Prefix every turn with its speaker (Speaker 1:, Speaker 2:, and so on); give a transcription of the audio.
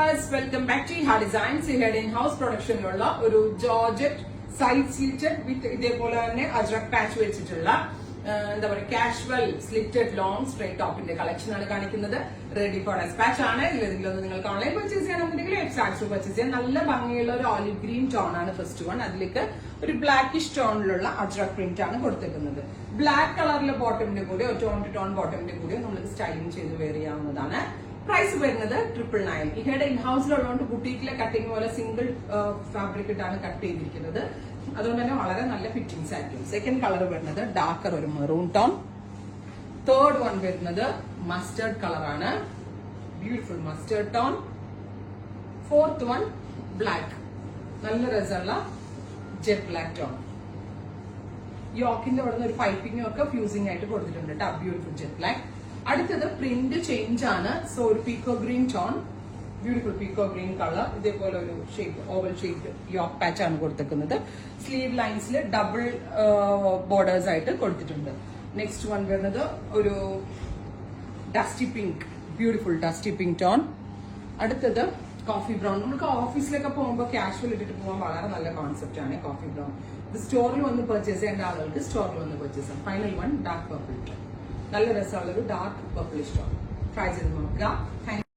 Speaker 1: Welcome back to ഹാ designs. ഇവിടെ in house പ്രൊഡക്ഷനിലുള്ള ഒരു ജോർജറ്റ് സൈഡ് സ്ലിറ്റഡ് വിത്ത് ഇതേപോലെ തന്നെ അജ്രക് പാച്ച് വെച്ചിട്ടുള്ള എന്താ പറയുക കാഷ്വൽ സ്ലിറ്റഡ് ലോങ് സ്ട്രേറ്റ് ടോപ്പിന്റെ കളക്ഷൻ ആണ് കാണിക്കുന്നത്. റെഡി ഫോർ ഡെസ്പാച്ച് ആണ്. ഇതിലൊന്നും നിങ്ങൾക്ക് ഓൺലൈൻ പർച്ചേസ് ചെയ്യണമെന്നുണ്ടെങ്കിൽ വെബ്സൈറ്റ്സ് പർച്ചേസ് ചെയ്യാം. നല്ല ഭംഗിയുള്ള ഒരു ഓലിവ് ഗ്രീൻ ടോൺ ആണ് ഫസ്റ്റ് വൺ. അതിലേക്ക് ഒരു ബ്ലാക്കിഷ് ടോണിലുള്ള അജ്രക് പ്രിന്റ് ആണ് കൊടുത്തിരിക്കുന്നത്. ബ്ലാക്ക് കളറിലെ ബോട്ടമിന്റെ കൂടെ ടോൺ ടു ടോൺ ബോട്ടമിന്റെ കൂടെ നമുക്ക് സ്റ്റൈലിംഗ് ചെയ്ത് വെയർ ചെയ്യാവുന്നതാണ്. പ്രൈസ് വരുന്നത് 999. ഇഹയുടെ ഇൻഹൗസിലുള്ളതുകൊണ്ട് ബുട്ടീക്കിലെ കട്ടിങ് പോലെ സിംഗിൾ ഫാബ്രിക് ഇട്ടാണ് കട്ട് ചെയ്തിരിക്കുന്നത്. അതുകൊണ്ട് തന്നെ വളരെ നല്ല ഫിറ്റിംഗ്സ് ആയിരിക്കും. സെക്കൻഡ് കളർ വരുന്നത് ഡാർക്കർ ഒരു മെറൂൺ ടോൺ. തേർഡ് വൺ വരുന്നത് മസ്റ്റേർഡ് കളറാണ്, beautiful mustard tone. Fourth one black, നല്ല രസമുള്ള ജെറ്റ് ബ്ലാക്ക് ടോൺ. യോക്കിന്റെ അവിടെ നിന്ന് ഒരു പൈപ്പിംഗും ഒക്കെ ഫ്യൂസിംഗ് ആയിട്ട് കൊടുത്തിട്ടുണ്ട് കേട്ടോ. Beautiful jet black. അടുത്തത് പ്രിന്റ് ചേഞ്ച് ആണ്. സോ ഒരു peacock green tone, beautiful peacock green colour. ഇതേപോലെ ഒരു shape, oval shape yoke patch ആണ് കൊടുത്തിരിക്കുന്നത്. സ്ലീവ് ലൈൻസിൽ ഡബിൾ ബോർഡേഴ്സ് ആയിട്ട് കൊടുത്തിട്ടുണ്ട്. നെക്സ്റ്റ് വൺ വരുന്നത് ഒരു dusty pink, beautiful dusty pink tone. അടുത്തത് കോഫി ബ്രൗൺ. നമുക്ക് ഓഫീസിലൊക്കെ പോകുമ്പോൾ കാഷ്വൽ ഇട്ടിട്ട് പോകാൻ വളരെ നല്ല കോൺസെപ്റ്റ് ആണ് കോഫി ബ്രൗൺ. ഇത് സ്റ്റോറിൽ വന്ന് പർച്ചേസ് ചെയ്യേണ്ട ആളുകൾക്ക് സ്റ്റോറിൽ വന്ന് പർച്ചേസ് ചെയ്യാം. ഫൈനൽ വൺ ഡാർക്ക് പർപ്പിൾ, നല്ല രസമുള്ള ഒരു ഡാർക്ക് പർപ്പിൾ ടോൺ. ട്രൈ ചെയ്ത് നോക്കുക.